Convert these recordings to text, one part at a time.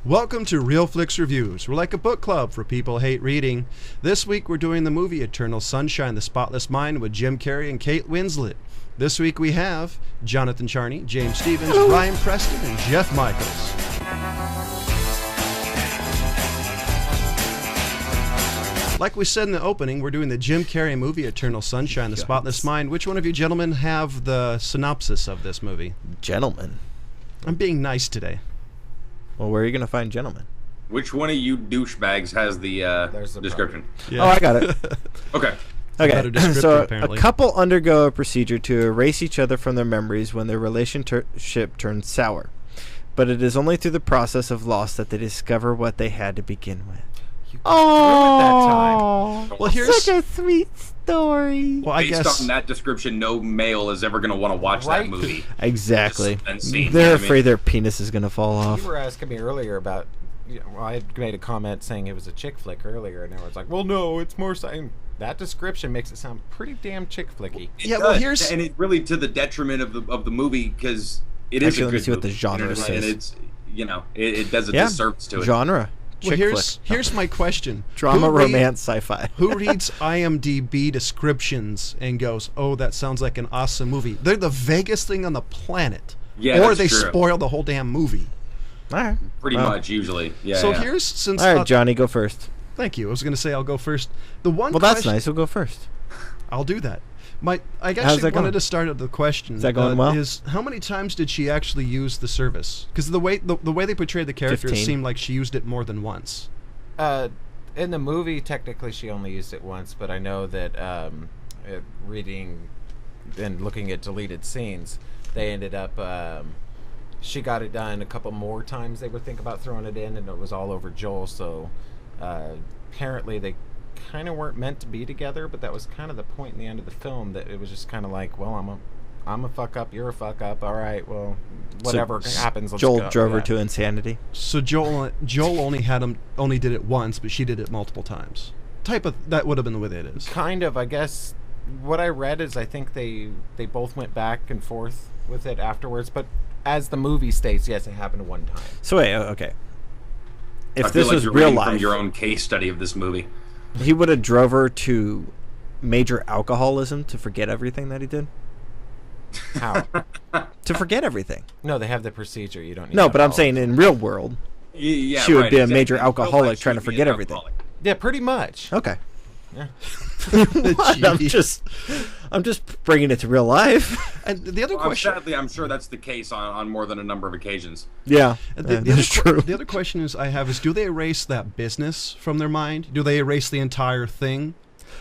Welcome to Real Flix Reviews. We're like a book club for people who hate reading. This week we're doing the movie Eternal Sunshine, the Spotless Mind with Jim Carrey and Kate Winslet. This week we have Jonathan Charney, James Stevens, Ryan Preston, and Jeff Michaels. Like we said in the opening, we're doing the Jim Carrey movie Eternal Sunshine, the Spotless Mind. Which one of you gentlemen have the synopsis of this movie? Gentlemen. I'm being nice today. Well, where are you going to find gentlemen? Which one of you douchebags has the description? Yeah. Oh, I got it. Okay. Okay, so apparently. A couple undergo a procedure to erase each other from their memories when their relationship turns sour. But it is only through the process of loss that they discover what they had to begin with. Oh, well, here's such a sweet story. Well, I guess based on that description, no male is ever going to want to watch that movie. Exactly. They're afraid their penis is going to fall off. You were asking me earlier about. I made a comment saying it was a chick flick earlier, and everyone's like, "Well, no, it's more." That description makes it sound pretty damn chick flicky. Yeah, well, here's and it really to the detriment of the movie because it is Actually, a good let me see what the movie, genre says. and it's it does a disservice to it. Genre. Well, here's my question. Drama, romance, sci-fi. Who reads IMDb descriptions and goes, "Oh, that sounds like an awesome movie"? They're the vaguest thing on the planet. Yeah, or that's they true. spoil the whole damn movie. All right. Pretty much, usually. Yeah. So yeah. here's since. All right, Johnny, go first. Thank you. I was going to say I'll go first. The one. Well, that's nice. We'll go first. I'll do that. I How's actually that going? wanted to start at the question. Is that going well? Is how many times did she actually use the service? Because the way they portrayed the character, 15. it seemed like she used it more than once. In the movie, technically, she only used it once, but I know that reading and looking at deleted scenes, they ended up. She got it done a couple more times. They were thinking about throwing it in, and it was all over Joel. So apparently, they kind of weren't meant to be together. But that was kind of the point in the end of the film that it was just kind of like, well, I'm a fuck up, you're a fuck up. All right, well, whatever happens. Let's Joel go. drove her to insanity. So Joel only did it once, but she did it multiple times. That would have been the way it is. Kind of, I guess. What I read is I think they both went back and forth with it afterwards. But as the movie states, yes, it happened one time. So wait, okay. If I this feel like was you're real reading life, from your own case study of this movie. he would have drove her to major alcoholism to forget everything that he did. How? To forget everything. No, they have the procedure. You don't need No, but I'm alcohol. saying in real world, Yeah, she would be a exactly. major In real life, alcoholic she trying to would be forget an everything. alcoholic. Yeah, pretty much. Okay. Yeah. What? I'm just bringing it to real life. And the other question. Sadly, I'm sure that's the case on more than a number of occasions. Yeah, That's true. The other question I have is, do they erase that business from their mind? Do they erase the entire thing?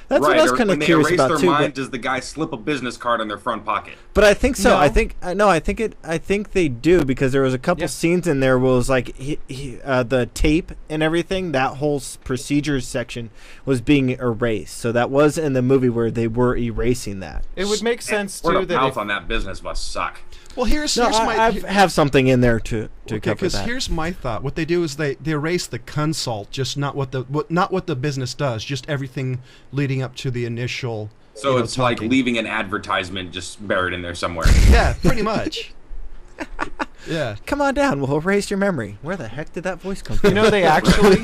That's what I was kind of curious about their too. mind, does the guy slip a business card in their front pocket? But I think so. No. I think they do, because there was a couple scenes in there where it was like the tape and everything. That whole procedures section was being erased. So that was in the movie where they were erasing that. It would make sense Word too of that mouth on that business must suck. Well, here's No, my. I have something in there to cover Because that. here's my thought. What they do is they erase the consult, just not what the business does, just everything leading up to the initial. So it's like talking. leaving an advertisement just buried in there somewhere. Yeah, pretty much. Yeah. Come on down. We'll erase your memory. Where the heck did that voice come from? you know they actually.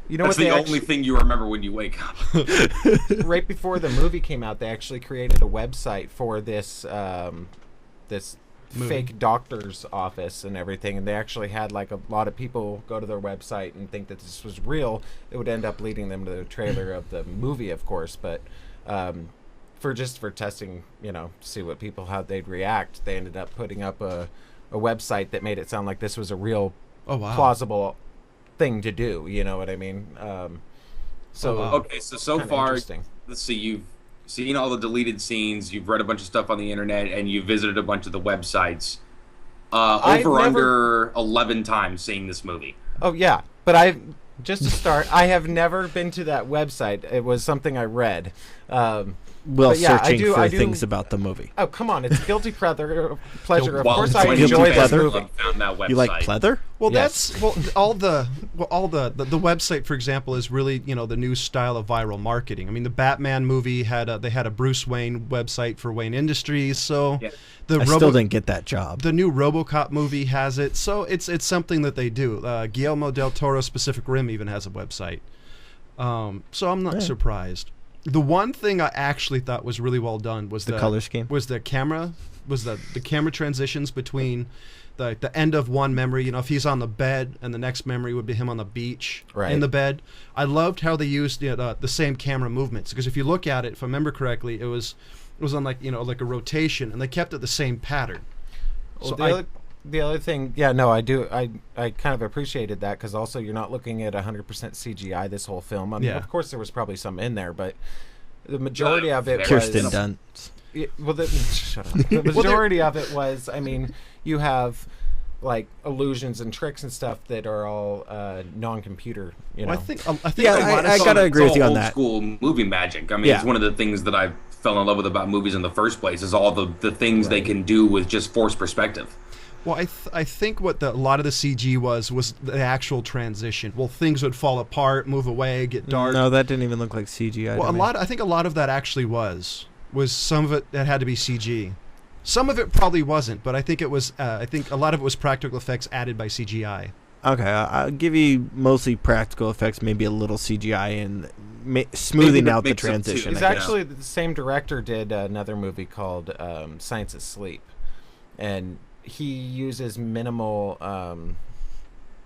You know That's what the they only thing you remember when you wake up. right before the movie came out, they actually created a website for this this fake doctor's office and everything, and they actually had like a lot of people go to their website and think that this was real. It would end up leading them to the trailer of the movie, of course, but for testing, see what people, how they'd react, they ended up putting up a website that made it sound like this was a real plausible thing to do. You know what I mean? Okay, so far, interesting. let's see, you've seen all the deleted scenes, you've read a bunch of stuff on the internet, and you've visited a bunch of the websites. Under 11 times seeing this movie. Oh, yeah. But just to start, I have never been to that website. It was something I read. while But yeah, searching for I do- things about the movie. Oh, come on. It's guilty pleasure. Of While course I Guilty enjoy this pleasure. movie. Found that website. You like pleather? Well, Yes. that's all the website, for example, is really the new style of viral marketing. I mean, the Batman movie had a Bruce Wayne website for Wayne Industries, so Yeah. the I still didn't get that job. the new RoboCop movie has it, so it's something that they do. Guillermo del Toro's Pacific Rim even has a website, so I'm not surprised. The one thing I actually thought was really well done was The color scheme? was the camera transitions between the end of one memory. If he's on the bed and the next memory would be him on the beach in the bed. I loved how they used the same camera movements, because if you look at it, if I remember correctly, it was on like a rotation, and they kept it the same pattern. Well, So the other thing, yeah, no, I do. I kind of appreciated that, because also you're not looking at 100% CGI this whole film. I mean, Yeah. of course there was probably some in there, but the majority of it Kirsten was... Dunst. Shut up. The majority of it was, I mean, you have like illusions and tricks and stuff that are all non-computer. I think Yeah, a lot of I some- gotta agree with It's you all on old that. school movie magic. I mean, Yeah. it's one of the things that I fell in love with about movies in the first place, is all the things they can do with just forced perspective. Well, I think what a lot of the CG was the actual transition. Well, things would fall apart, move away, get dark. No, that didn't even look like CGI. Well, to me. I think a lot of that actually was some of it that had to be CG. Some of it probably wasn't, but I think it was. I think a lot of it was practical effects added by CGI. Okay, I'll give you mostly practical effects, maybe a little CGI, and smoothing Maybe out the mix of two. transition. It's I guess. actually the same director did another movie called Science of Sleep, and he uses minimal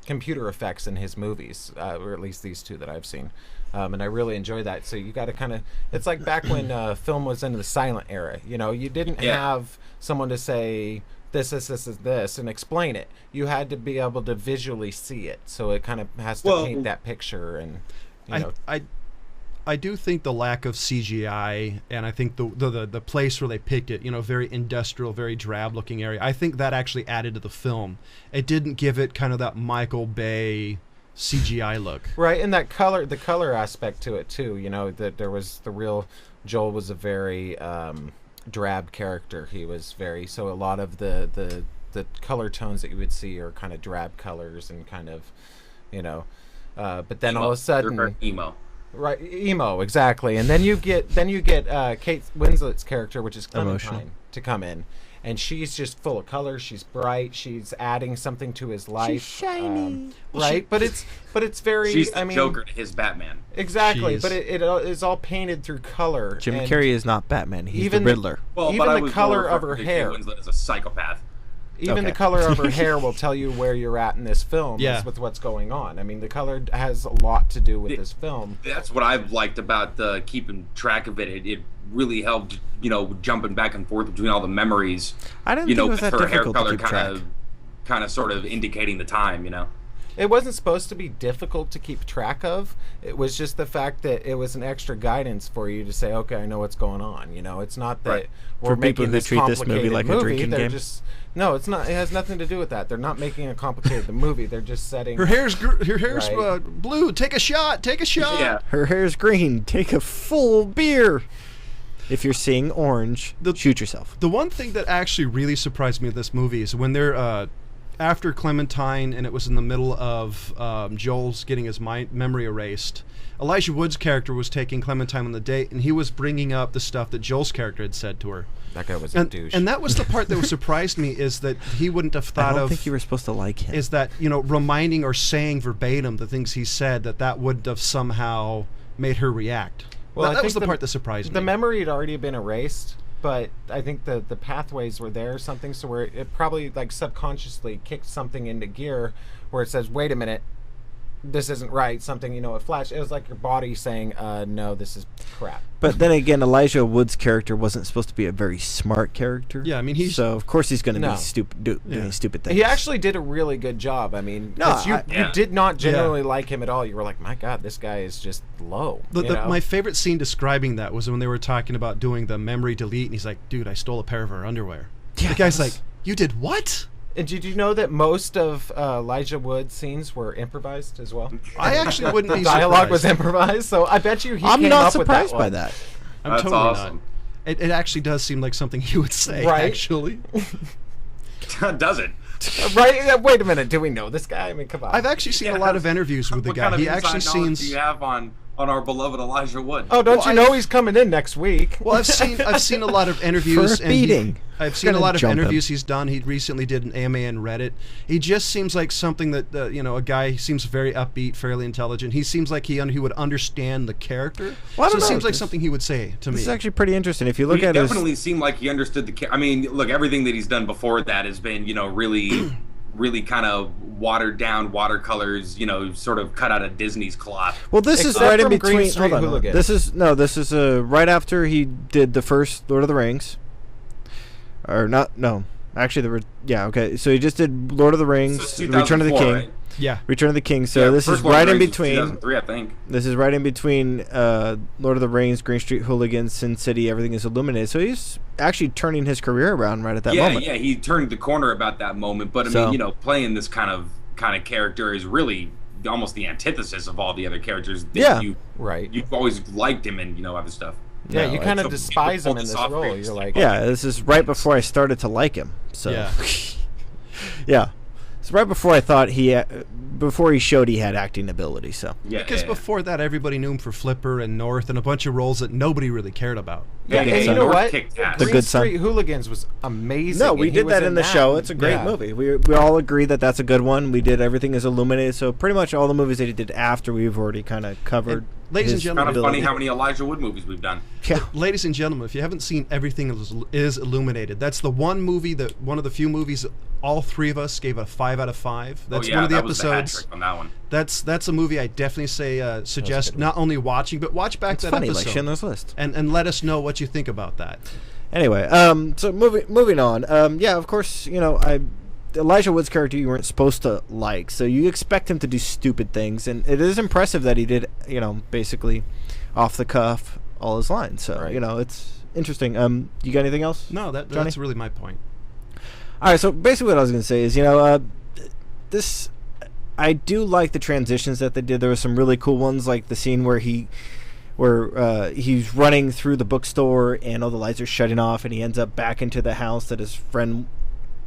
computer effects in his movies, or at least these two that I've seen, and I really enjoy that. So you got to kind of, it's like back when film was in the silent era. You didn't have someone to say this, and explain it. You had to be able to visually see it, so it kind of has to paint that picture. And I do think the lack of CGI, and I think the place where they picked it, very industrial, very drab-looking area, I think that actually added to the film. It didn't give it kind of that Michael Bay CGI look. Right, and the color aspect to it too. That there was the real Joel was a very drab character. He was very, so a lot of the color tones that you would see are kind of drab colors and kind of, but then all of a sudden, They're emo. right, emo, exactly. And then you get Kate Winslet's character, which is Clementine, Emotional. to come in, and she's just full of color. She's bright. She's adding something to his life. She's shiny. Right, but it's very. She's the I mean, Joker to his Batman. exactly, Jeez. but it is all painted through color. Jim and Carrey is not Batman. He's even the Riddler. Well, even but I the was color more of her referring to hair. Kate Winslet as a psychopath. Even Okay. the color of her hair will tell you where you're at in this film. Yeah. With what's going on. I mean, the color has a lot to do with this film. That's what I've liked about keeping track of it. It really helped, jumping back and forth between all the memories. I didn't think it was with that her hair difficult to color keep track. kind of sort of indicating the time. It wasn't supposed to be difficult to keep track of. It was just the fact that it was an extra guidance for you to say, okay, I know what's going on. It's not that Right. we're For people making who this treat this movie complicated like a drinking They're game? just no, it's not. It has nothing to do with that. They're not making a complicated movie. They're just setting. Her hair's Right. blue. Take a shot. Take a shot. Yeah. Her hair's green. Take a full beer. If you're seeing orange, shoot yourself. The one thing that actually really surprised me in this movie is when they're after Clementine, and it was in the middle of Joel's getting his memory erased. Elijah Wood's character was taking Clementine on the date, and he was bringing up the stuff that Joel's character had said to her. That guy was a douche. And that was the part that surprised me, is that he wouldn't have I thought don't of. think you were supposed to like him. Is that reminding or saying verbatim the things he said, that wouldn't have somehow made her react. Well, I that was think the part that surprised me. The memory had already been erased, but I think the pathways were there or something, so where it probably like subconsciously kicked something into gear where it says, wait a minute, this isn't right, something, it flashed. It was like your body saying, no, this is crap. But then again, Elijah Wood's character wasn't supposed to be a very smart character. Yeah, I mean, he's- so of course he's going to No. be stupid, doing stupid things. He actually did a really good job. I mean, No, 'cause you Yeah. did not generally like him at all. You were like, my God, this guy is just low. My favorite scene describing that was when they were talking about doing the memory delete, and he's like, dude, I stole a pair of her underwear. Yeah, The guy's that like, was- you did what? And did you know that most of Elijah Wood's scenes were improvised as well? I actually wouldn't The be dialogue was surprised. improvised, so I bet you he I'm came not up with surprised by one. that. I'm That's totally awesome. not. It actually does seem like something he would say, Right? actually. Does it? Right? Wait a minute. Do we know this guy? I mean, come on. I've actually seen a lot of interviews with the What guy. kind of He inside actually knowledge seems. do you have on our beloved Elijah Wood? Oh, don't Well, you know he's coming in next week? Well, I've seen a lot of interviews. For a beating. I've seen a Gonna lot of jump him. interviews he's done. He recently did an AMA and Reddit. He just seems like something that a guy. He seems very upbeat, fairly intelligent. He seems like he would understand the character. Well, I so don't it know. seems like something he would say to me. This is actually pretty interesting. If you look He at his, definitely seemed like he understood I mean, look, everything that he's done before that has been, really, really kind of watered down watercolors, sort of cut out of Disney's cloth. well, this is Except right in from Green between. Street Hold on. Hooligans. This is right after he did the first Lord of the Rings, or not? No, actually, okay. So he just did Lord of the Rings, So Return of the 2004, King, right? Yeah. Return of the King. So Yeah, this first is Lord of right the in Rings was between. 2003, I think. This is right in between Lord of the Rings, Green Street Hooligans, Sin City. Everything is illuminated. So he's actually turning his career around right at that moment. Yeah, he turned the corner about that moment. But I So- mean, playing this kind of character is really almost the antithesis of all the other characters. That Yeah. Right. You've always liked him and other stuff. Yeah, No, you kind of so despise him in people this pull this role. off You're like, Yeah, this is right before I started to like him. So Yeah. yeah, it's right before I thought before he showed he had acting ability. So Yeah, Because yeah. before that, everybody knew him for Flipper and North and a bunch of roles that nobody really cared about. yeah, Okay, and so you know North what? kicked ass. The Green Good Son. Street Hooligans was amazing. no, we and he did was that in the show. It's a great Yeah. movie. We all agree that that's a good one. We did Everything is Illuminated. So pretty much all the movies that he did after we've already kind of covered. Ladies and his gentlemen, Kind of ability. funny how many Elijah Wood movies we've done. Yeah. Ladies and gentlemen, if you haven't seen Everything is Illuminated, that's the one of the few movies all three of us gave a 5 out of 5. That's one of the that was the hat episodes. trick on that one. That's a movie I definitely suggest not only watching, but watch back It's that funny, episode like Schindler's List. and let us know what you think about that. Anyway, so moving on. Yeah, of course, Elijah Wood's character you weren't supposed to like, so you expect him to do stupid things, and it is impressive that he did, basically off the cuff all his lines. So Right. it's interesting. You got anything else? No, Johnny? that's really my point. All right, so basically what I was going to say is, this I do like the transitions that they did. There were some really cool ones, like the scene where he's running through the bookstore and all the lights are shutting off, and he ends up back into the house that his friend.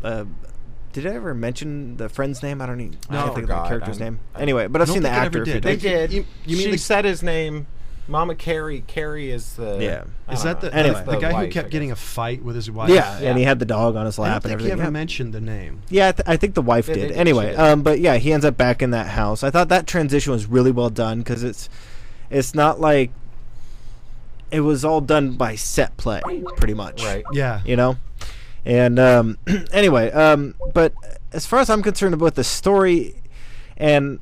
Did I ever mention the friend's name? I don't even. I can't think of the God, character's I'm- name. Anyway, but I've I don't seen the think I actor. ever a few did. They times. did. You mean she the- said his name. Mama Carrie. Carrie is the. Yeah. I Is don't that know. the, Anyway. the guy who wife, kept I getting a guess. fight with his wife? Yeah, Yeah. and he had the dog on his I lap don't and think he everything. ever Yeah. mentioned the name. Yeah, I think the wife Yeah, they did. did. Anyway, She did. but yeah, he ends up back in that house. I thought that transition was really well done because it's not like it was all done by set play, pretty much. Right. Yeah. And anyway, but as far as I'm concerned about the story, and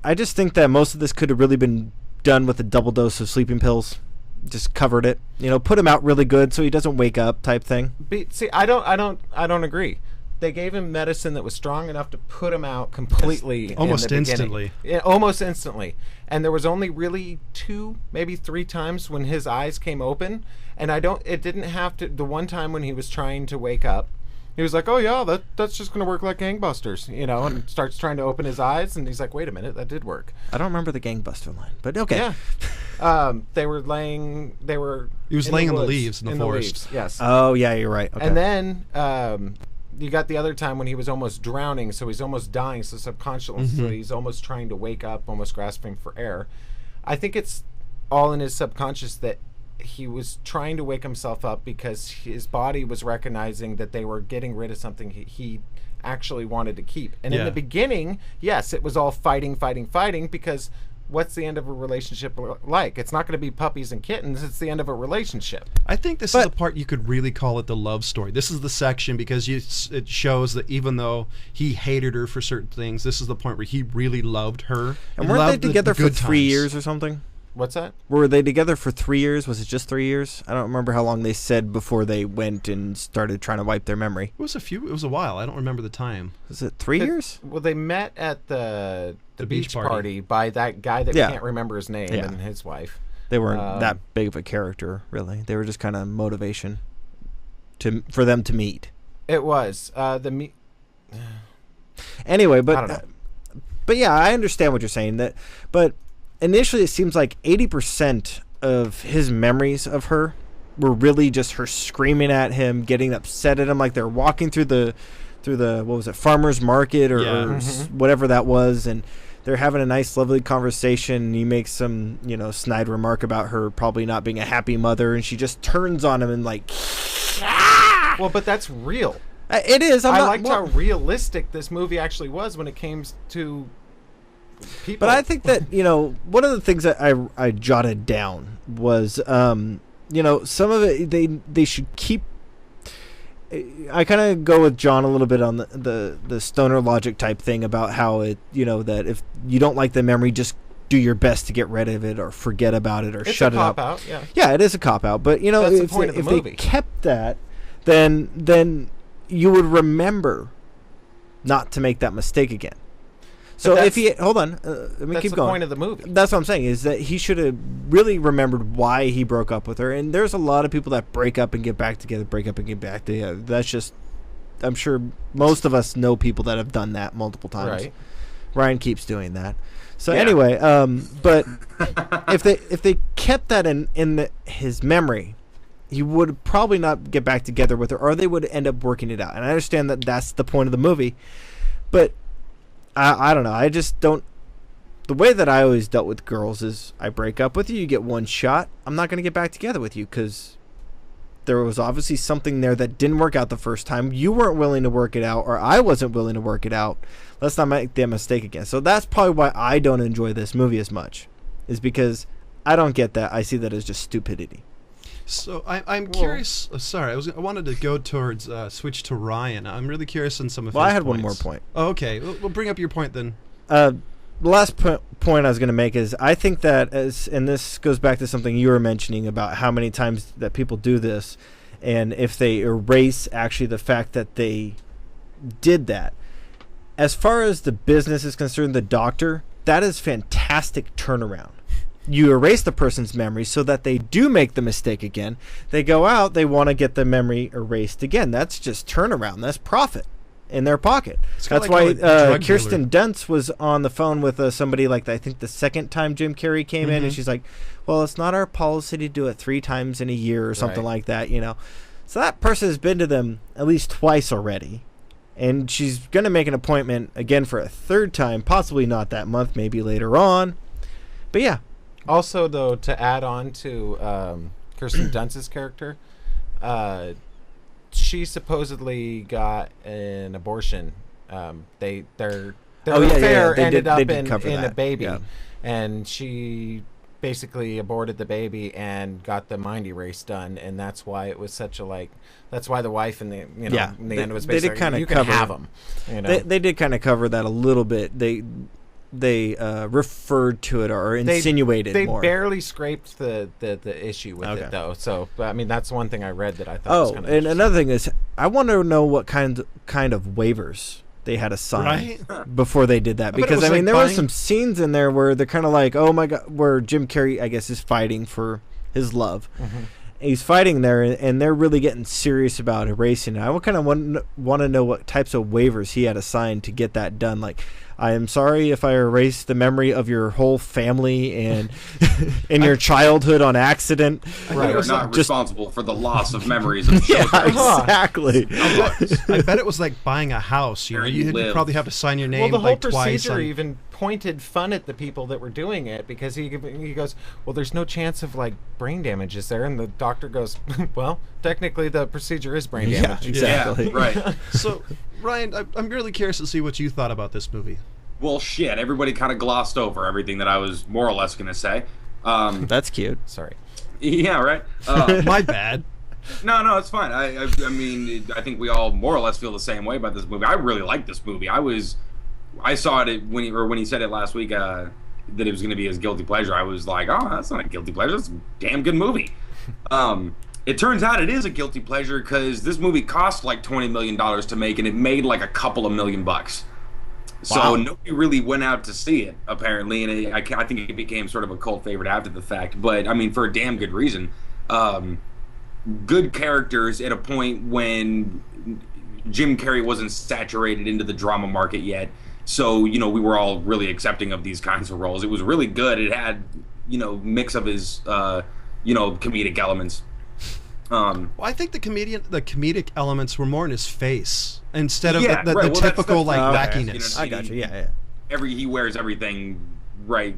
I just think that most of this could have really been done with a double dose of sleeping pills. Just covered it, put him out really good so he doesn't wake up, type thing. See, I don't agree. They gave him medicine that was strong enough to put him out completely. Almost in the beginning. instantly. Yeah, almost instantly. And there was only really 2, maybe 3 times when his eyes came open. And it didn't have to. The one time when he was trying to wake up, he was like, "Oh yeah, that's just gonna work like gangbusters," and starts trying to open his eyes, and he's like, "Wait a minute, that did work." I don't remember the gangbuster line, but okay. Yeah. They were laying. He was in laying in the woods, leaves in the forest. leaves, yes. Oh yeah, you're right. Okay. And then you got the other time when he was almost drowning, so he's almost dying, so subconsciously so he's almost trying to wake up, almost grasping for air. I think it's all in his subconscious that he was trying to wake himself up because his body was recognizing that they were getting rid of something he actually wanted to keep. And in Yeah. the beginning, yes, it was all fighting, because what's the end of a relationship like? It's not going to be puppies and kittens. It's the end of a relationship. I think this is the part you could really call it the love story. This is the section because it shows that even though he hated her for certain things, this is the point where he really loved her. and weren't loved they together the for good 3 times. years or something? What's that? Were they together for 3 years? Was it just 3 years? I don't remember how long they said before they went and started trying to wipe their memory. It was a while. I don't remember the time. Was it 3 years? Well, they met at the beach beach party. party by that guy that Yeah. we can't remember his name Yeah. and his wife. They weren't that big of a character, really. They were just kind of motivation for them to meet. It was Anyway, I don't know. but yeah, I understand what you're saying. But initially, it seems like 80% of his memories of her were really just her screaming at him, getting upset at him, like they're walking through the what was it, farmer's market or whatever that was, and they're having a nice, lovely conversation. And he makes some, snide remark about her probably not being a happy mother, and she just turns on him and like. Well, but that's real. It is. I liked how realistic this movie actually was when it came to people. But I think that one of the things that I jotted down was some of it they should keep. I kind of go with John a little bit on the stoner logic type thing about how it that if you don't like the memory, just do your best to get rid of it or forget about it or shut it up. It's a cop-out, yeah. Yeah, it is a cop-out. But that's the point of the movie. They kept that, then you would remember not to make that mistake again. So if he hold on, let me keep going. That's the point of the movie. That's what I'm saying, is that he should have really remembered why he broke up with her. And there's a lot of people that break up and get back together, break up and get back together. That's just, I'm sure most of us know people that have done that multiple times. Right. Ryan keeps doing that. So anyway, but if they kept that in his memory, he would probably not get back together with her, or they would end up working it out. And I understand that that's the point of the movie, but I don't know. I just don't. The way that I always dealt with girls is I break up with you, you get one shot. I'm not going to get back together with you because there was obviously something there that didn't work out the first time. You weren't willing to work it out, or I wasn't willing to work it out. Let's not make that mistake again. So that's probably why I don't enjoy this movie as much, is because I don't get that. I see that as just stupidity. So I'm curious. Sorry, I wanted to go towards switch to Ryan. I'm really curious on some of his I had points. one more point. Oh, okay, we'll bring up your point then. The last point I was going to make is I think that and this goes back to something you were mentioning about how many times that people do this, and if they erase actually the fact that they did that. As far as the business is concerned, the doctor, that is fantastic turnaround. You erase the person's memory so that they do make the mistake again. They go out, they want to get the memory erased again. That's just turnaround. That's profit in their pocket. That's why Kirsten Dunst was on the phone with somebody like I think the second time Jim Carrey came in, and she's like, well, it's not our policy to do it 3 times in a year or something like that, So that person has been to them at least twice already. And she's going to make an appointment again for a 3rd time, possibly not that month, maybe later on. But yeah. Also, though, to add on to Kirsten Dunst's character, she supposedly got an abortion. Their affair ended up in a baby, and she basically aborted the baby and got the mind erase done, and that's why it was such a that's why the wife in the in the end was basically you can have them. They did kind of cover that a little bit. They referred to it or insinuated more. They barely scraped the issue with it, though. So, I mean, that's one thing I read that I thought was kind of interesting. And another thing is, I want to know what kind of waivers they had to sign before they did that. Because, I mean, there were some scenes in there where they're kind of like, oh, my God, where Jim Carrey, I guess, is fighting for his love. Mm-hmm. He's fighting there, and they're really getting serious about erasing it. I kind of want to know what types of waivers he had to sign to get that done. Like, I am sorry if I erase the memory of your whole family and in your childhood on accident. Right, you're not responsible for the loss of memories of children. Yeah, exactly. I bet it was like buying a house. You'd probably have to sign your name. Well, the whole twice procedure even pointed fun at the people that were doing it, because he goes, well, there's no chance of brain damage, is there? And the doctor goes, well, technically the procedure is brain damage. Yeah, exactly. Yeah, right. So, Ryan, I'm really curious to see what you thought about this movie. Well, shit, everybody kind of glossed over everything that I was more or less going to say. That's cute. Sorry. Yeah, right? My bad. No, it's fine. I mean, I think we all more or less feel the same way about this movie. I really like this movie. I saw it when he said it last week that it was going to be his guilty pleasure. I was like, oh, that's not a guilty pleasure. That's a damn good movie. It turns out it is a guilty pleasure because this movie cost like $20 million to make, and it made like a couple of $1 million. So nobody really went out to see it, apparently, and I think it became sort of a cult favorite after the fact. But, I mean, for a damn good reason. Good characters at a point when Jim Carrey wasn't saturated into the drama market yet. So, we were all really accepting of these kinds of roles. It was really good. It had mix of his comedic elements. Well, I think the comedic elements were more in his face instead of the Well, typical that's wackiness. I got you. Yeah. He wears everything right.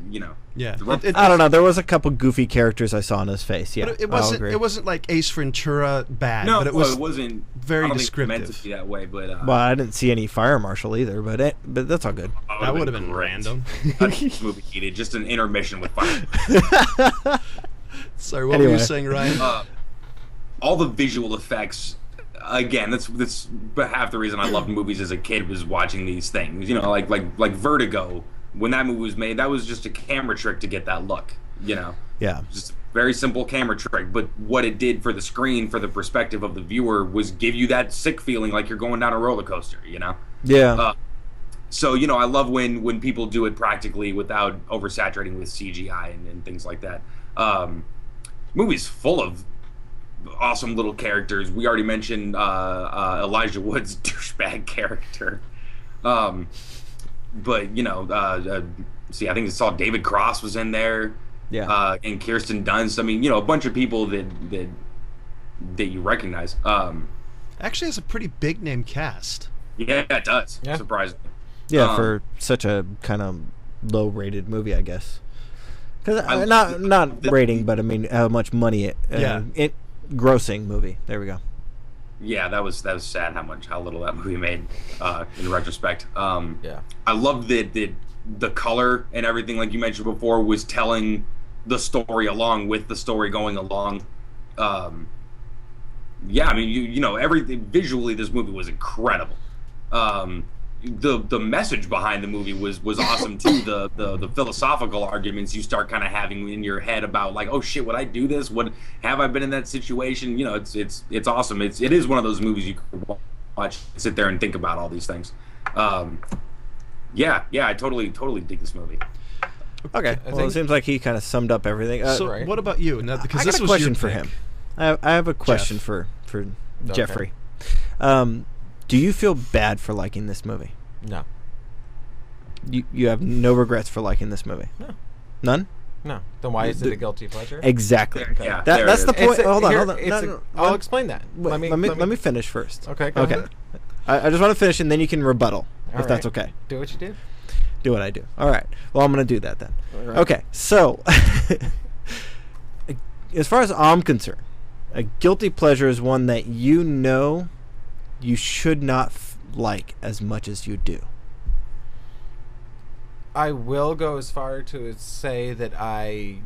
Yeah, I don't know. There was a couple goofy characters I saw in his face. Yeah, but it wasn't like Ace Ventura bad. No, but it wasn't very I don't descriptive. Think it was meant to be that way, but well, I didn't see any fire marshal either, but that's all good. That would have been random. This movie needed just an intermission with fire. Sorry, what were you saying, Ryan? All the visual effects. Again, that's half the reason I loved movies as a kid was watching these things. Like Vertigo. When that movie was made, that was just a camera trick to get that look. Yeah. Just a very simple camera trick. But what it did for the screen, for the perspective of the viewer, was give you that sick feeling like you're going down a roller coaster. Yeah. So I love when people do it practically without oversaturating with CGI and things like that. Movie's full of awesome little characters. We already mentioned Elijah Wood's douchebag character. But I think I saw David Cross was in there. Yeah. And Kirsten Dunst. I mean, a bunch of people that you recognize. Actually has a pretty big name cast. Yeah, it does. Yeah. Surprisingly. Yeah, for such a kind of low-rated movie, I guess. Because not rating, but I mean how much money it grossing movie. There we go. Yeah, that was sad how little that movie made in retrospect. Yeah. I loved that the color and everything, like you mentioned before, was telling the story along with the story going along. Yeah, I mean, everything visually, this movie was incredible. The message behind the movie was awesome too. The philosophical arguments you start kind of having in your head about like, oh shit, would I do this? Would have I been in that situation? It's awesome. It is one of those movies you can watch, sit there and think about all these things. Yeah, I totally dig this movie. Okay, well, it seems like he kind of summed up everything. So, what about you? Now, because I got this a was question your for pick. him. I have a question for Jeffrey. Do you feel bad for liking this movie? No. You have no regrets for liking this movie? No. None? No. Then why is it a guilty pleasure? Exactly. Okay. Yeah, That's the point. Hold on. No, I'll explain that. Let me finish first. Okay. Go ahead. I just want to finish, and then you can rebuttal, All if that's right. okay. Do what you do. Do what I do. All right. Well, I'm going to do that then. Right. Okay. So, as far as I'm concerned, a guilty pleasure is one that you should not like as much as you do. I will go as far to say that I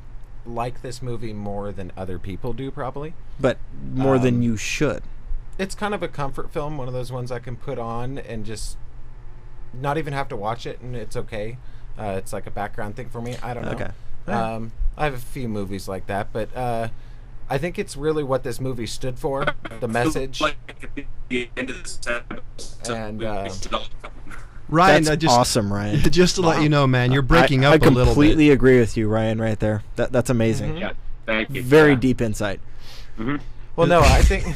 like this movie more than other people do, probably. But more than you should. It's kind of a comfort film, one of those ones I can put on and just not even have to watch it, and it's okay. It's like a background thing for me. I don't know. Okay. I have a few movies like that, but I think it's really what this movie stood for, the message. And Ryan, That's awesome, Ryan. Just to let you know, man, you're breaking up a little bit. I completely agree with you, Ryan, right there. That's amazing. Mm-hmm. Yeah, thank you. Very deep insight. Mm-hmm. well, no, I think...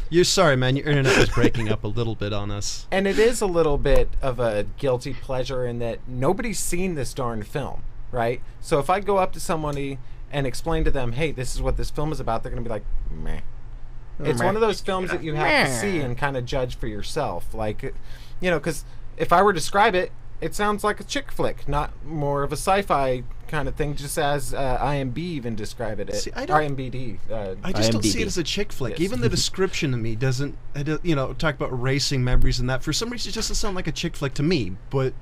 You're sorry, man. Your internet was breaking up a little bit on us. And it is a little bit of a guilty pleasure in that nobody's seen this darn film, right? So if I go up to somebody and explain to them, hey, this is what this film is about, they're going to be like, meh. It's one of those films that you have to see and kind of judge for yourself. Like, because if I were to describe it, it sounds like a chick flick, not more of a sci-fi kind of thing, just as IMDb even describe it. See, IMDb. I just don't see IMDb. it as a chick flick. Yes. Even the description to me doesn't, talk about racing memories and that. For some reason, it just doesn't sound like a chick flick to me. But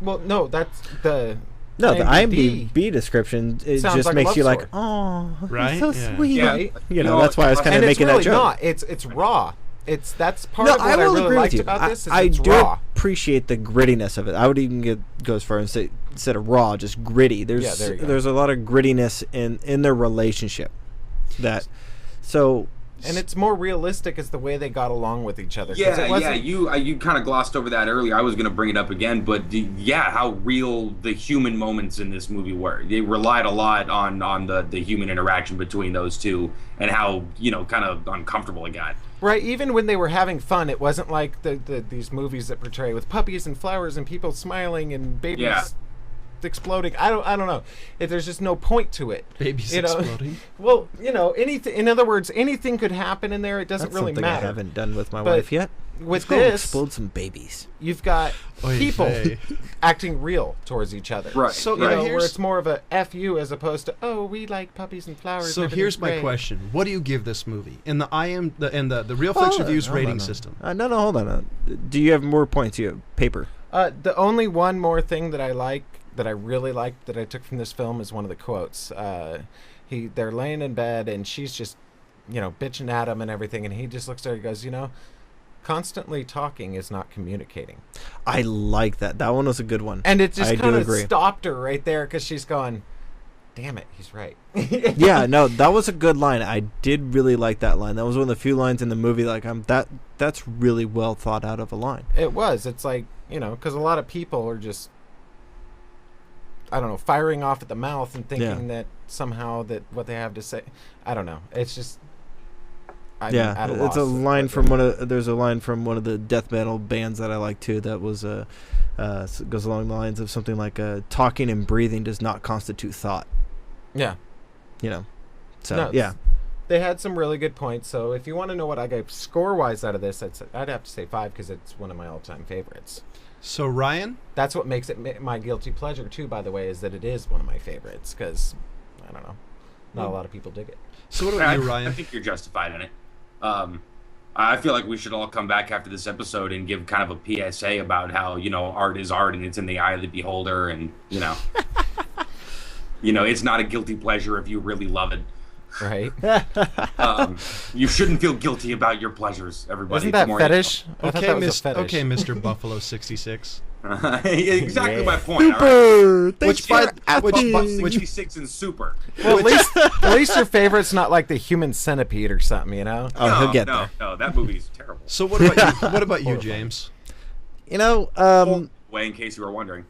Well, no, that's the... No, the IMDb description, it sounds just like a makes love you like, story. oh, Right? so Yeah. sweet. Yeah. That's why I was kind of and making it's really that joke. not. It's raw. That's part No, of what I I will really agree with liked you. about this. Is I it's do raw. appreciate the grittiness of it. I would even go as far and say instead of raw, just gritty. there you go. There's a lot of grittiness in their relationship. And it's more realistic as the way they got along with each other. 'cause it Yeah, wasn't- you kind of glossed over that earlier. I was going to bring it up again, but how real the human moments in this movie were. They relied a lot on the human interaction between those two and how, kind of uncomfortable it got. Right, even when they were having fun, it wasn't like these movies that portray with puppies and flowers and people smiling and babies. Yeah. exploding. I don't know. There's just no point to it. Babies you know? exploding. Well, anything. In other words, anything could happen in there. It doesn't really something matter. I haven't done with my But wife yet. With Let's go this, explode some babies. you've got Oy people vey. acting real towards each other. Right. So, You know, here's- where it's more of a F you as opposed to, oh, we like puppies and flowers. So and here's my everything's great. question: what do you give this movie in the the Real Flix Reviews Hold rating on. system? No, hold on. Do you have more points? You have paper. The only one more thing that I really like, that I took from this film is one of the quotes. They're laying in bed and she's just, bitching at him and everything, and he just looks at her and goes, constantly talking is not communicating. I like that. That one was a good one. And it just I do kind of agree. stopped her right there because she's going, damn it, he's right. Yeah, no, that was a good line. I did really like that line. That was one of the few lines in the movie that's really well thought out of a line. It was. It's like, because a lot of people are just, I don't know, firing off at the mouth and thinking that somehow that what they have to say, I don't know. It's just, I'm at a it's a loss. line from there's a line from one of the death metal bands that I like too that was goes along the lines of something like talking and breathing does not constitute thought. Yeah. So No, yeah. They had some really good points. So if you want to know what I gave score-wise out of this, I'd have to say 5 because it's one of my all-time favorites. So Ryan, That's what makes it my guilty pleasure too, by the way, is that it is one of my favorites because, I don't know, not a lot of people dig it. so what about you, I Ryan? think you're justified in it. I feel like we should all come back after this episode and give kind of a PSA about how, art is art and it's in the eye of the beholder, and, it's not a guilty pleasure if you really love it. Right? You shouldn't feel guilty about your pleasures, everybody. Isn't The that more fetish? I thought Okay, that was a fetish. okay, Mr. Buffalo 66. exactly my point. All right? Super. Thanks Which for by- asking. Buck 66 and super. Well, at least your favorite's not like the Human Centipede or something, Oh, no, he'll get no, there. no, that movie's terrible. So what about you? What about you, James? Way, in case you were wondering.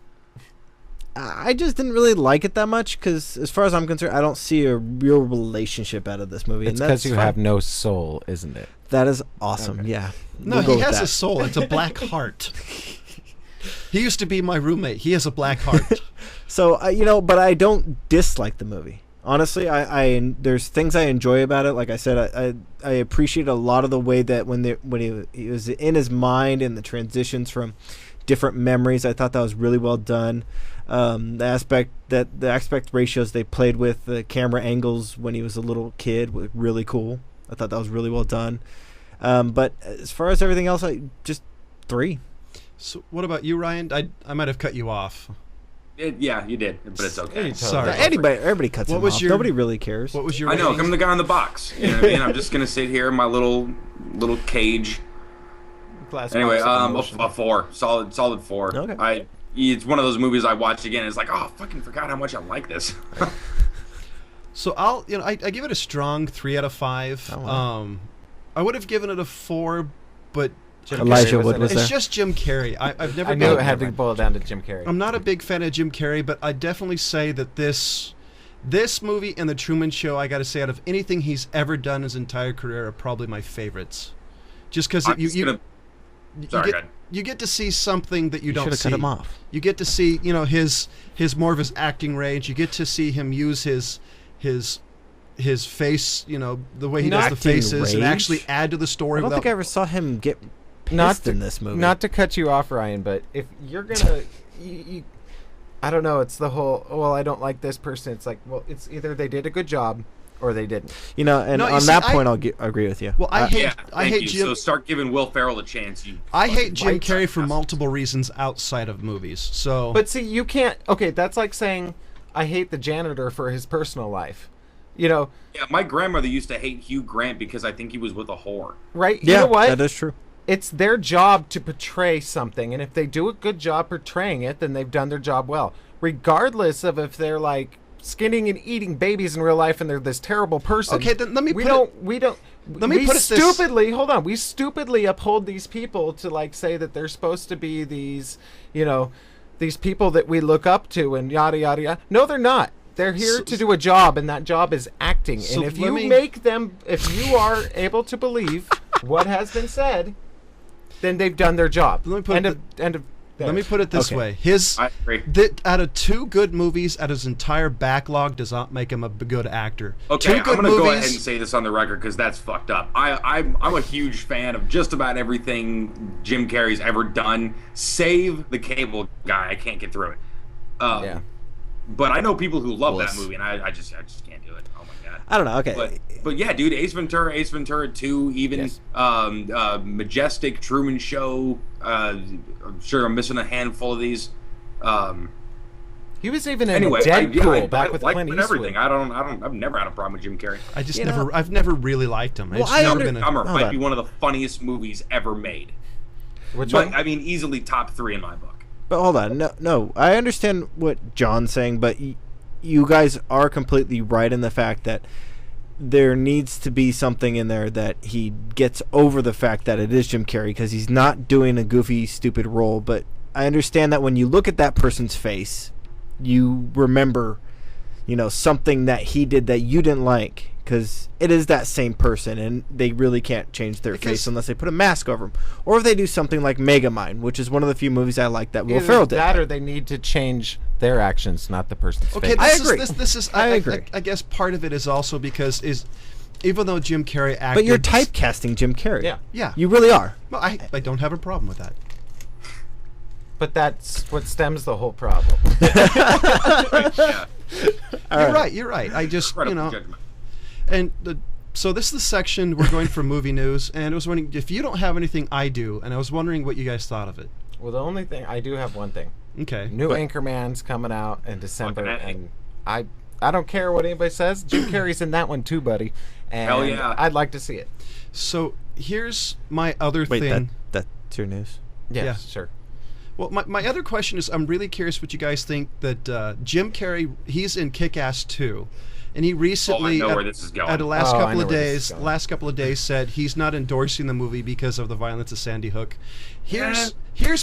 I just didn't really like it that much because, as far as I'm concerned, I don't see a real relationship out of this movie. It's and because that's you fine. have no soul, isn't it? That is awesome. Okay. Yeah. No, We'll go he with has that. a soul. It's a black heart. He used to be my roommate. He has a black heart. So but I don't dislike the movie. Honestly, I there's things I enjoy about it. Like I said, I appreciate a lot of the way that when he was in his mind and the transitions from different memories. I thought that was really well done. The aspect ratios they played with, the camera angles when he was a little kid, were really cool. I thought that was really well done. But as far as everything else, I just 3. So what about you, Ryan? I might have cut you off. Yeah, you did, but it's okay. Sorry. Everybody cuts What him was off. your- Nobody really cares. What was your I know, rating? I'm the guy in the box. You know what I mean? I'm just gonna sit here in my little cage. Glass Anyway, box of emotion. a 4, solid 4. Okay. It's one of those movies I watch again. It's like, oh, I fucking forgot how much I like this. So I give it a strong 3 out of 5. Oh, wow. I would have given it a 4, but Jim Elijah Carrey Wood in was it. it's there. just Jim Carrey. I've never I knew been. it had to boil down to Jim Carrey. I'm not a big fan of Jim Carrey, but I definitely say that this movie and The Truman Show, I got to say, out of anything he's ever done his entire career, are probably my favorites. Just because Sorry, go ahead. you get to see something that you don't should have see. cut him off. You get to see his more of his acting range. You get to see him use his face, the way he does the Acting faces, and range? actually add to the story. I don't without, think I ever saw him get Not pissed in this movie. Not to cut you off, Ryan, but if you're gonna, I don't know. It's the whole. Well, I don't like this person. It's like, well, it's either they did a good job or they didn't. and No, you on see, that point, I'll agree with you. Well, I hate Thank you. Jim. So start giving Will Ferrell a chance. I hate Jim fucking Carrey for white multiple reasons outside of movies. So, But see, you can't. Okay, that's like saying I hate the janitor for his personal life. Yeah, my grandmother used to hate Hugh Grant because I think he was with a whore. Right? Yeah, You know what? that is true. It's their job to portray something, and if they do a good job portraying it, then they've done their job well. Regardless of if they're like skinning and eating babies in real life and they're this terrible person. Okay, then let me we put don't it- we don't let me we put it this- stupidly hold on. We stupidly uphold these people to like say that they're supposed to be these, these people that we look up to and yada yada yada. No, they're not. They're here to do a job, and that job is acting. So And if let you me- make them, if you are able to believe what has been said, then they've done their job. Let me put End it of end of Let me put it this way: I agree. Out of 2 good movies, out of his entire backlog, does not make him a good actor. Okay, 2 good I'm gonna go movies- ahead and say this on the record because that's fucked up. I'm a huge fan of just about everything Jim Carrey's ever done, save The Cable Guy. I can't get through it. Yeah. But I know people who love Bliss. that movie, and I just can't do it. Oh my god. I don't know. Okay. But yeah, dude, Ace Ventura 2, even Yes. Majestic, Truman Show. I'm sure I'm missing a handful of these. He was even in Anyway, Deadpool back with like Clint everything. Eastwood. I've never had a problem with Jim Carrey. I've never really liked him. Well, It's I never under- been a- Summer Hold might be on. one of the funniest movies ever made. Which But one? I mean, easily top 3 in my book. But hold on. No. I understand what John's saying, but you guys are completely right in the fact that there needs to be something in there that he gets over the fact that it is Jim Carrey because he's not doing a goofy, stupid role. But I understand that when you look at that person's face, you remember, something that he did that you didn't like because it is that same person and they really can't change their face unless they put a mask over them. Or if they do something like Megamind, which is one of the few movies I like that Will Either Ferrell did. that or they need to change their actions, not the person's Okay, face. I this agree. This is. I agree. I guess part of it is also because even though Jim Carrey acted, But you're typecasting Jim Carrey. Yeah. Yeah, You really are. well, I don't have a problem with that. But that's what stems the whole problem. Yeah. You're right. I just Incredible judgment. and so this is the section we're going for movie news, and I was wondering if you don't have anything, I do, and I was wondering what you guys thought of it. Well, the only thing I do have one thing. Okay. New Anchorman's coming out in December, Fucking and I don't care what anybody says. Jim Carrey's in that one too, buddy. And Hell yeah. I'd like to see it. So here's my other Wait, thing. that's your news? Yes, Yeah. sure. Well, my other question is, I'm really curious what you guys think that Jim Carrey, he's in Kick-Ass 2, and he recently know where this is going. at the last Oh, I couple know of where this is days, going. said he's not endorsing the movie because of the violence of Sandy Hook. Here's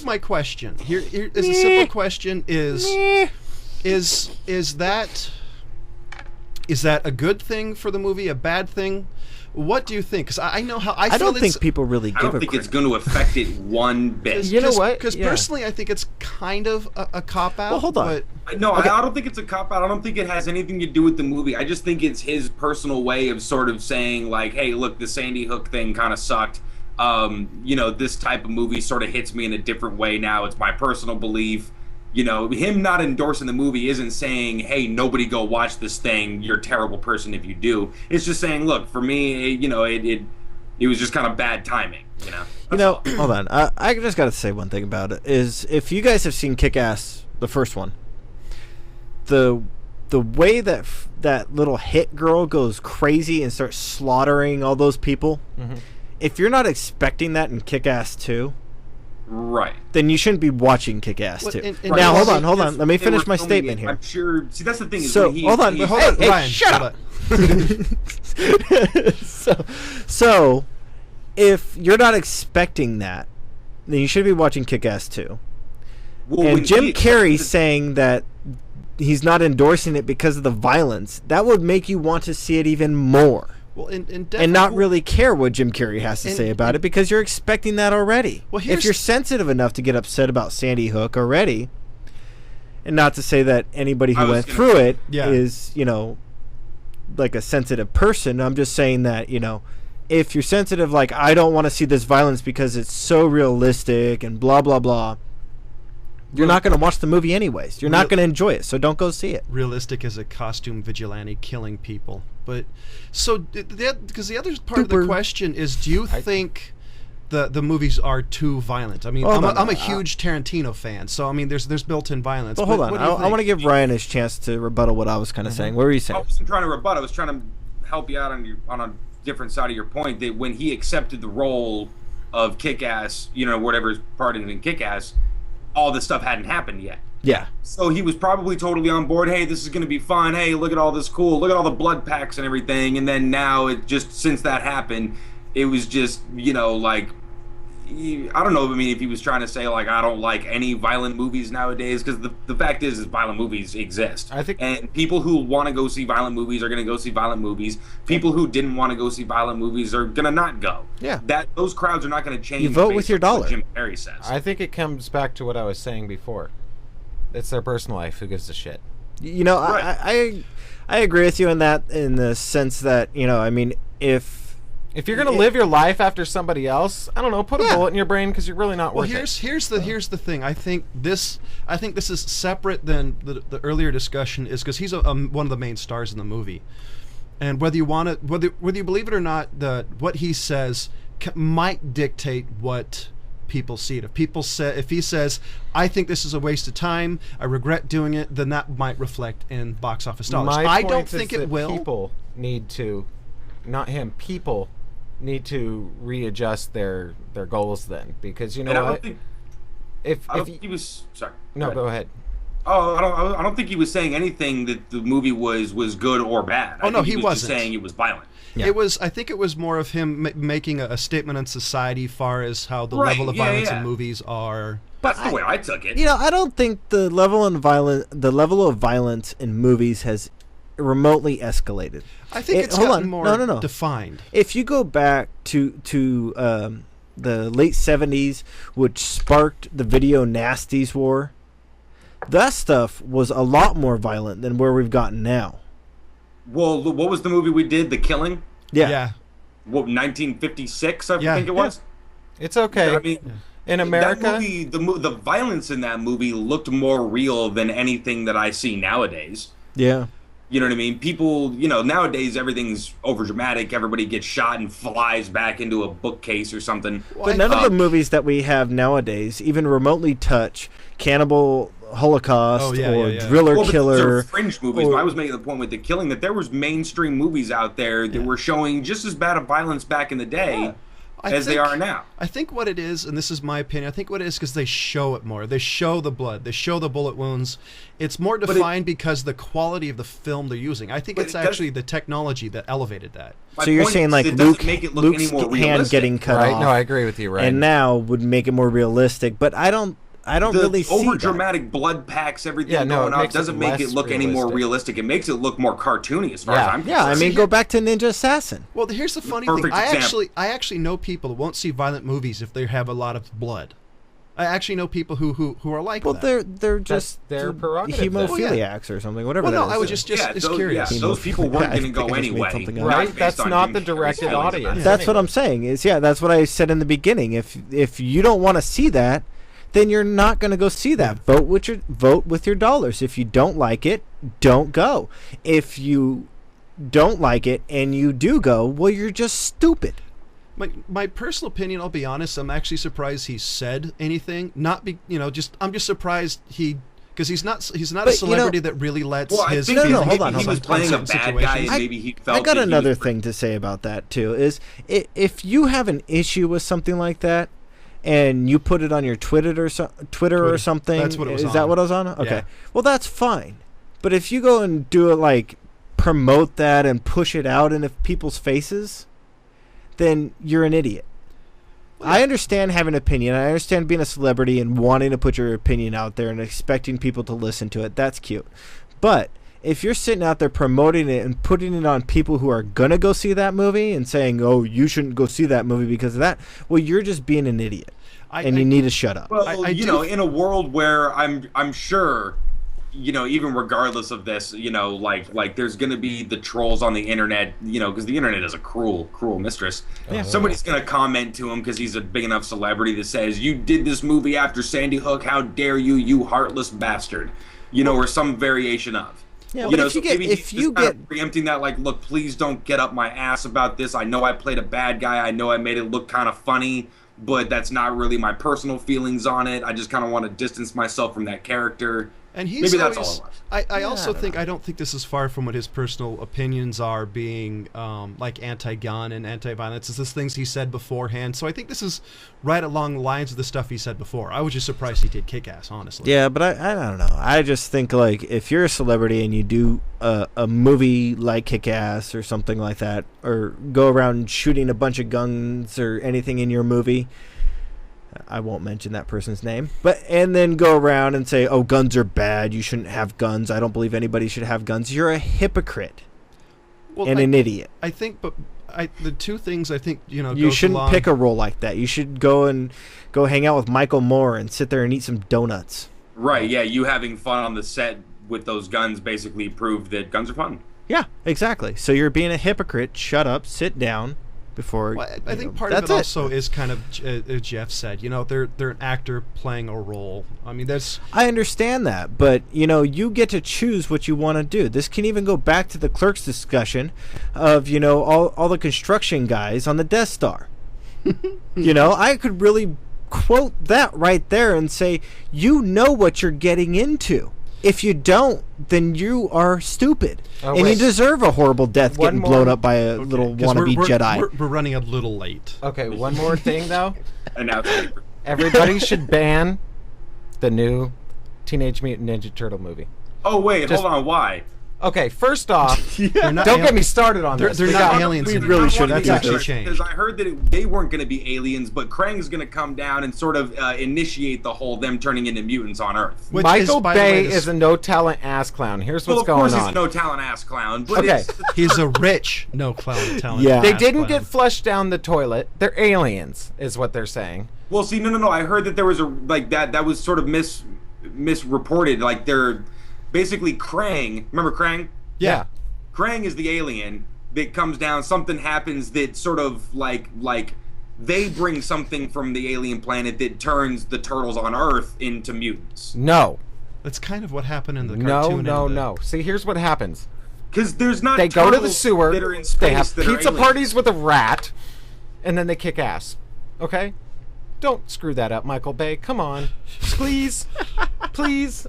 my question. Here is a simple question: is that a good thing for the movie? A bad thing? What do you think? Because I know how I feel. don't think people really I give don't a think crap. it's going to affect it one bit. You know what? Because Yeah. personally, I think it's kind of a cop out. Well, hold on. But No, I don't think it's a cop out. I don't think it has anything to do with the movie. I just think it's his personal way of sort of saying, like, hey, look, the Sandy Hook thing kind of sucked. This type of movie sort of hits me in a different way now. It's my personal belief. Him not endorsing the movie isn't saying, hey, nobody go watch this thing. You're a terrible person if you do. It's just saying, look, for me, it was just kind of bad timing, That's all. Hold on. I just got to say one thing about it is if you guys have seen Kick-Ass, the first one, the way that that little hit girl goes crazy and starts slaughtering all those people, if you're not expecting that in Kick-Ass 2, Right. then you shouldn't be watching Kick-Ass Well, 2. and Now, right. hold on. Let me They finish were my filming statement it, here. I'm sure. See, that's the thing. Is So, when hold on, hold on, Hey, Ryan, shut hold up. So, if you're not expecting that, then you should be watching Kick-Ass 2. Well, when And Jim he- Carrey saying that he's not endorsing it because of the violence, that would make you want to see it even more. Well, And not really care what Jim Carrey has to And- say about it because you're expecting that already. Well, If here's- you're sensitive enough to get upset about Sandy Hook already, and not to say that anybody I who was went gonna through say- it Yeah. is, like a sensitive person. I'm just saying that, if you're sensitive, like, I don't want to see this violence because it's so realistic and blah, blah, blah, you're not going to watch the movie anyways. You're not Real- going to enjoy it, so don't go see it. realistic as a costume vigilante killing people. But so because the other part of the Duper. question is, do you think the movies are too violent? I mean, Hold I'm on. a huge Tarantino fan, so I mean, there's built-in violence. Well, but hold on. what do you I want to think? give Ryan his chance to rebuttal what I was kind of saying. What were you I saying? wasn't trying to rebut. I was trying to help you out on a different side of your point. That when he accepted the role of Kick-Ass, whatever his part in Kick-Ass, all this stuff hadn't happened yet. Yeah. So he was probably totally on board. Hey, this is going to be fun. Hey, look at all this cool. Look at all the blood packs and everything. And then now, since that happened, it was just, like, I don't know. I mean, if he was trying to say like I don't like any violent movies nowadays, because the fact is violent movies exist. I think, and people who want to go see violent movies are going to go see violent movies. People who didn't want to go see violent movies are going to not go. Yeah. Those crowds are not going to change. You vote with your dollar. What Jim Carrey says. I think it comes back to what I was saying before. It's their personal life. Who gives a shit? You know, Right. I agree with you in that, in the sense that, you know, I mean, if you're gonna live your life after somebody else, I don't know, put a bullet in your brain because you're really not worth it. Here's the thing. I think this is separate than the earlier discussion, is because he's one of the main stars in the movie, and whether you believe it or not, what he says might dictate what people see it. If he says, I think this is a waste of time, I regret doing it, then that might reflect in box office dollars. I don't think it will. People need to, not him, people need to readjust their goals then, because you know what? If he was sorry. No, go ahead. Oh, I don't think he was saying anything that the movie was good or bad. Oh, no, he was wasn't. Just saying it was violent. Yeah. I think it was more of him making a statement on society, far as how the level of violence in movies are. That's the way I took it. You know, I don't think the level of violence in movies has remotely escalated. I think it's gotten more defined. If you go back to the late 70s, which sparked the video nasties war, that stuff was a lot more violent than where we've gotten now. Well, what was the movie we did? The Killing? Yeah. What, 1956, I think it was? It's okay. I mean, in America, that movie, the violence in that movie looked more real than anything that I see nowadays. Yeah. You know what I mean? People, nowadays everything's overdramatic. Everybody gets shot and flies back into a bookcase or something. But none of the movies that we have nowadays even remotely touch Cannibal Holocaust Driller Killer. Those are fringe movies. But I was making the point with The Killing that there was mainstream movies out there that were showing just as bad of violence back in the day as they are now. I think what it is, and this is my opinion, I think what it is because they show it more. They show the blood. They show the bullet wounds. It's more defined because the quality of the film they're using. I think it's actually the technology that elevated that. So you're saying like Luke's hand getting cut off. No, I agree with you, right? And now would make it more realistic. But I don't really see over dramatic blood packs, everything going on doesn't make it look any more realistic. It makes it look more cartoony as far as I'm concerned. Yeah, I mean, go back to Ninja Assassin. Well, here's the funny thing. I actually know people who won't see violent movies if they have a lot of blood. I actually know people who are like that. Well, they're just their prerogative. Hemophiliacs or something, whatever. Well, no, that is. I was just curious. Yeah, those people weren't going to go anyway. Right? That's not the directed audience. That's what I'm saying. That's what I said in the beginning. If you don't want to see that, then you're not going to go see that. Vote with your dollars. If you don't like it, don't go. If you don't like it and you do go, well, you're just stupid. My personal opinion, I'll be honest, I'm actually surprised he said anything. I'm just surprised because he's not a celebrity that really lets his feelings. Hold on. He was playing a bad guy, and maybe he felt. I got another thing to say about that too. Is if you have an issue with something like that, and you put it on your Twitter or something, that's what it was on. Is that what I was on? Okay, yeah. Well that's fine. But if you go and do it like promote that and push it out into people's faces, then you're an idiot. Well, I understand having an opinion. I understand being a celebrity and wanting to put your opinion out there and expecting people to listen to it. That's cute. But if you're sitting out there promoting it and putting it on people who are going to go see that movie and saying, oh, you shouldn't go see that movie because of that, well, you're just being an idiot. You need to shut up. Well, in a world where I'm sure, even regardless of this, like there's going to be the trolls on the internet, because the internet is a cruel, cruel mistress. Yeah. Somebody's going to comment to him because he's a big enough celebrity that says, you did this movie after Sandy Hook. How dare you, you heartless bastard, or some variation of. Yeah, but if you get preempting that, like, look, please don't get up my ass about this. I know I played a bad guy. I know I made it look kind of funny, but that's not really my personal feelings on it. I just kind of want to distance myself from that character. And maybe that's all it was. I don't think this is far from what his personal opinions are, being like anti-gun and anti-violence. It's just things he said beforehand. So I think this is right along the lines of the stuff he said before. I was just surprised he did Kick-Ass, honestly. Yeah, but I don't know. I just think like if you're a celebrity and you do a movie like Kick-Ass or something like that, or go around shooting a bunch of guns or anything in your movie, I won't mention that person's name, and then go around and say, "Oh, guns are bad. You shouldn't have guns. I don't believe anybody should have guns." You're a hypocrite and an idiot. I think, but the two things I think you shouldn't pick a role like that. You should go hang out with Michael Moore and sit there and eat some donuts. Right? Yeah, you having fun on the set with those guns basically proved that guns are fun. Yeah, exactly. So you're being a hypocrite. Shut up. Sit down. Before I think part of it also is kind of Jeff said, they're an actor playing a role. I mean, I understand that, but you get to choose what you want to do. This can even go back to the Clerks discussion of all the construction guys on the Death Star. I could really quote that right there and say, you know what you're getting into. If you don't, then you are stupid. And you deserve a horrible death getting blown up by a little wannabe Jedi. We're running a little late. Okay, one more thing, though. Announcement. Everybody should ban the new Teenage Mutant Ninja Turtle movie. Oh, wait, hold on. Why? Okay, first off, don't get me started on this. They're not aliens. We really should. That's actually changed. Because I heard that they weren't going to be aliens, but Krang's going to come down and sort of initiate the whole them turning into mutants on Earth. Michael Bay is a no-talent ass clown. Here's what's going on. Of course he's a no-talent ass clown. But okay. He's a rich no-talent Yeah. They didn't get flushed down the toilet. They're aliens, is what they're saying. Well, see, no. I heard that there was that was sort of misreported. Like, they're basically Krang. Remember Krang? Yeah. Krang is the alien that comes down. Something happens that sort of like they bring something from the alien planet that turns the turtles on Earth into mutants. No. That's kind of what happened in the cartoon. No. See, here's what happens. Because there's not. They go to the sewer. That are in space they have that pizza are parties with a rat, and then they kick ass. Okay. Don't screw that up, Michael Bay. Come on, please.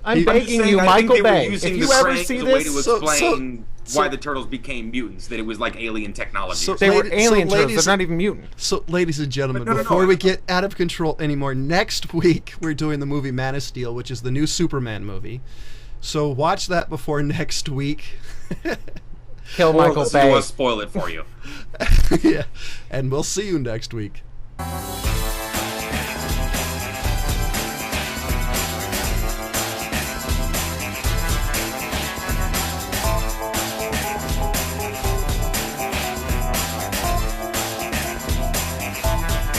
I'm begging you, Michael Bay. If you ever see way to this, explain why the turtles became mutants, that it was like alien technology. they were alien turtles. They're not even mutant. So, ladies and gentlemen, before we get out of control anymore, next week we're doing the movie Man of Steel, which is the new Superman movie. So watch that before next week. Kill Michael Bay. We'll spoil it for you. Yeah, and we'll see you next week.